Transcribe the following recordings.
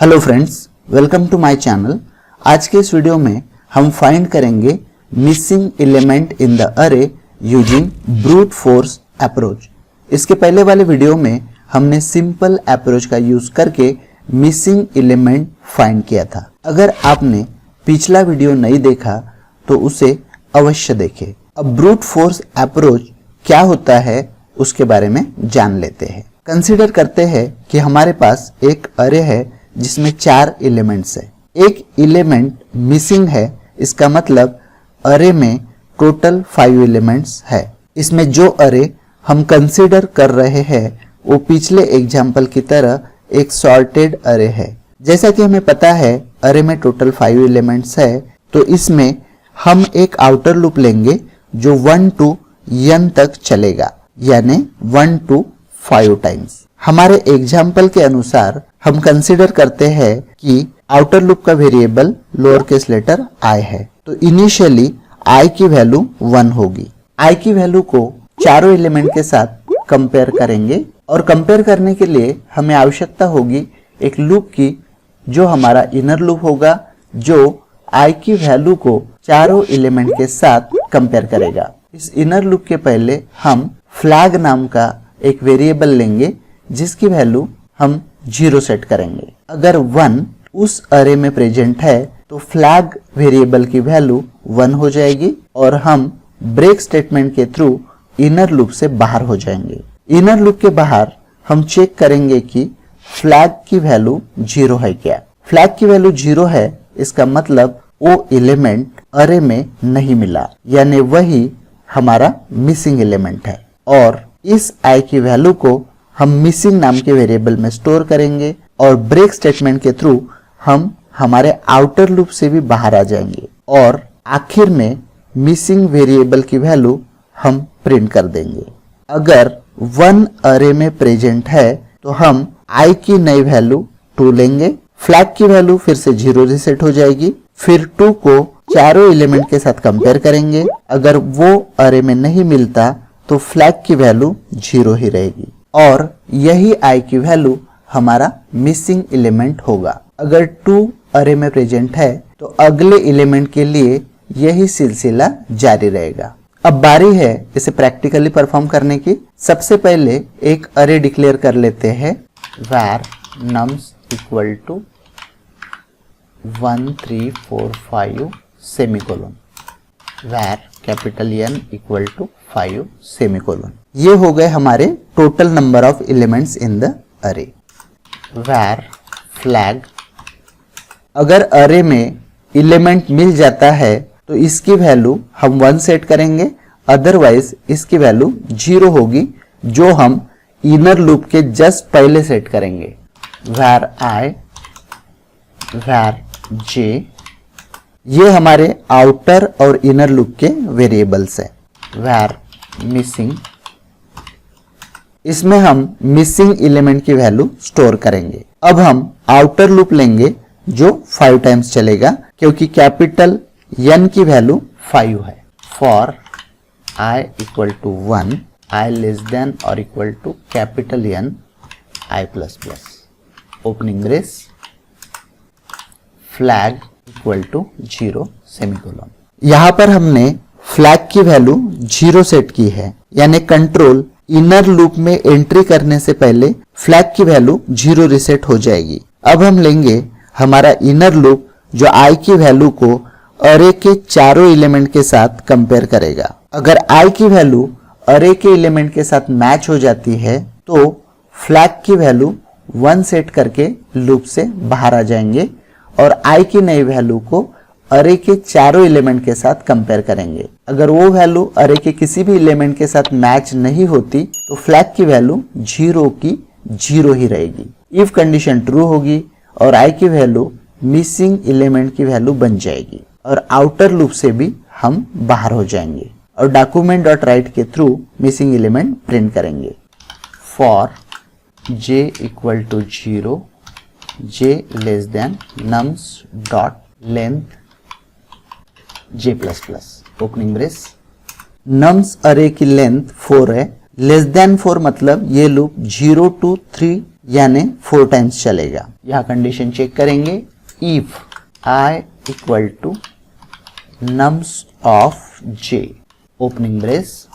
Hello friends, welcome to my channel. आज के इस वीडियो में हम फाइंड करेंगे missing element in the array using brute force approach. इसके पहले वाले वीडियो में हमने सिंपल अप्रोच का यूज करके मिसिंग एलिमेंट फाइंड किया था। अगर आपने पिछला वीडियो नहीं देखा तो उसे अवश्य देखें। अब ब्रूट फोर्स अप्रोच क्या होता है उसके बारे में जान लेते हैं। कंसीडर करते हैं कि हमारे पास एक अरे है जिसमें 4 एलिमेंट्स है। एक एलिमेंट मिसिंग है, इसका मतलब अरे में टोटल 5 एलिमेंट्स है। इसमें जो अरे हम कंसीडर कर रहे हैं वो पिछले एग्जाम्पल की तरह एक सॉर्टेड अरे है। जैसा कि हमें पता है अरे में टोटल 5 एलिमेंट्स है, तो इसमें हम एक आउटर लूप लेंगे जो 1 to n तक चलेगा, यानी 1 to 5 टाइम्स। हमारे एग्जाम्पल के अनुसार हम कंसीडर करते हैं कि आउटर लूप का variable lower case letter i है, तो इनिशियली i की वैल्यू 1 होगी। i की वैल्यू को चारों एलिमेंट के साथ कंपेयर करेंगे और कंपेयर करने के लिए हमें आवश्यकता होगी एक लूप की, जो हमारा इनर लूप होगा, जो i की वैल्यू को चारों एलिमेंट के साथ कंपेयर करेगा। इस इनर लूप के पहले हम फ्लैग नाम का एक वेरिएबल लेंगे जिसकी वैल्यू हम 0 सेट करेंगे। अगर 1 उस अरे में प्रेजेंट है तो फ्लैग वेरिएबल की वैल्यू 1 हो जाएगी और हम ब्रेक स्टेटमेंट के थ्रू इनर लूप से बाहर हो जाएंगे। इनर लूप के बाहर हम चेक करेंगे कि फ्लैग की वैल्यू 0 है क्या। फ्लैग की वैल्यू 0 है, इसका मतलब वो एलिमेंट अरे में नहीं मिला, यानी वही हमारा मिसिंग एलिमेंट है। और इस i की वैल्यू को हम मिसिंग नाम के वेरिएबल में स्टोर करेंगे और ब्रेक स्टेटमेंट के थ्रू हम हमारे आउटर लूप से भी बाहर आ जाएंगे और आखिर में मिसिंग वेरिएबल की वैल्यू हम प्रिंट कर देंगे। अगर 1 अरे में प्रेजेंट है तो हम i की नई वैल्यू 2 लेंगे, फ्लैग की वैल्यू फिर से 0 रीसेट हो जाएगी, फिर 2 को चारों एलिमेंट के साथ कंपेयर करेंगे। अगर वो अरे में नहीं मिलता तो फ्लैग की वैल्यू 0 ही रहेगी और यही i की वैल्यू हमारा मिसिंग एलिमेंट होगा। अगर 2 अरे में प्रेजेंट है तो अगले एलिमेंट के लिए यही सिलसिला जारी रहेगा। अब बारी है इसे प्रैक्टिकली परफॉर्म करने की। सबसे पहले एक अरे डिक्लेयर कर लेते हैं, where nums equal to 1 3 4 5 semicolon, where capital N equal to 5 semicolon. ये हो गए हमारे total number of elements in the array. where flag, अगर अरे में एलिमेंट मिल जाता है तो इसकी वैल्यू हम 1 सेट करेंगे, अदरवाइज इसकी वैल्यू 0 होगी, जो हम इनर लूप के जस्ट पहले सेट करेंगे। where i, where j, ये हमारे आउटर और इनर लूप के वेरिएबल्स है। where मिसिंग, इसमें हम मिसिंग एलिमेंट की वैल्यू स्टोर करेंगे। अब हम आउटर लूप लेंगे जो 5 टाइम्स चलेगा, क्योंकि कैपिटल N की वैल्यू 5 है। For i equal to 1, i less than और equal to capital N i plus plus, opening brace, flag equal to 0 semicolon. यहाँ पर हमने फ्लैग की वैल्यू 0 सेट की है, यानी कंट्रोल इनर लूप में एंट्री करने से पहले फ्लैग की वैल्यू 0 रीसेट हो जाएगी। अब हम लेंगे हमारा इनर लूप जो i की वैल्यू को अरे के चारों एलिमेंट के साथ कंपेयर करेगा। अगर i की वैल्यू अरे के एलिमेंट के साथ मैच हो जाती है तो फ्लैग की वैल्यू 1 सेट करके लूप से बाहर आ जाएंगे और i की नई वैल्यू को अरे के चारों एलिमेंट के साथ कंपेयर करेंगे। अगर वो वैल्यू अरे के किसी भी एलिमेंट के साथ मैच नहीं होती तो फ्लैग की वैल्यू 0 की 0 ही रहेगी। इफ कंडीशन ट्रू होगी और i की वैल्यू मिसिंग एलिमेंट की वैल्यू बन जाएगी और आउटर लूप से भी हम बाहर हो जाएंगे और डॉक्यूमेंट डॉट राइट के थ्रू मिसिंग एलिमेंट प्रिंट करेंगे। For j equal to 0, j less than nums dot length j plus plus, opening brace, nums array की लेंथ 4 है, लेस देन 4 मतलब ये लूप 0 to 3 यानी 4 टाइम्स चलेगा। यहाँ कंडीशन चेक करेंगे, if i equal to nums of j, opening brace,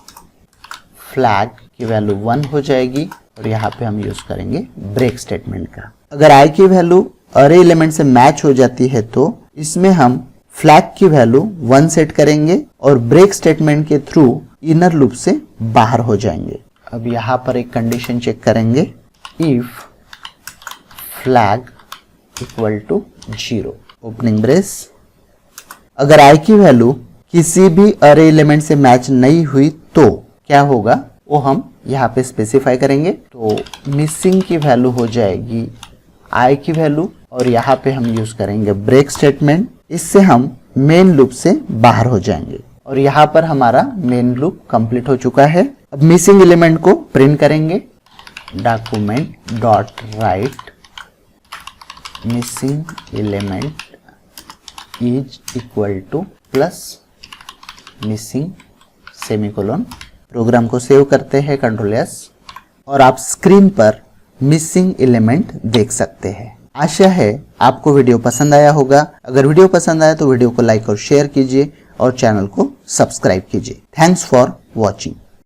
flag की value 1 हो जाएगी और यहाँ पे हम यूज करेंगे ब्रेक स्टेटमेंट का। अगर i की वैल्यू अरे एलिमेंट से मैच हो जाती है तो इसमें हम फ्लैग की वैल्यू 1 सेट करेंगे और ब्रेक स्टेटमेंट के थ्रू इनर लूप से बाहर हो जाएंगे। अब यहाँ पर एक कंडीशन चेक करेंगे, if flag equal to 0, opening brace. अगर i की वैल्यू किसी भी अरे एलिमेंट से मैच नहीं हुई तो क्या होगा वो हम यहाँ पे स्पेसिफाई करेंगे। तो मिसिंग की वैल्यू हो जाएगी i की वैल्यू और यहाँ पे हम यूज करेंगे ब्रेक स्टेटमेंट। इससे हम मेन लूप से बाहर हो जाएंगे और यहाँ पर हमारा मेन लूप कंप्लीट हो चुका है। अब मिसिंग एलिमेंट को प्रिंट करेंगे, document dot write missing element is equal to plus missing semicolon. Program को सेव करते हैं, Ctrl+S, और आप स्क्रीन पर मिसिंग एलिमेंट देख सकते हैं। आशा है आपको वीडियो पसंद आया होगा। अगर वीडियो पसंद आया तो वीडियो को लाइक और शेयर कीजिए और चैनल को सब्सक्राइब कीजिए। Thanks for watching.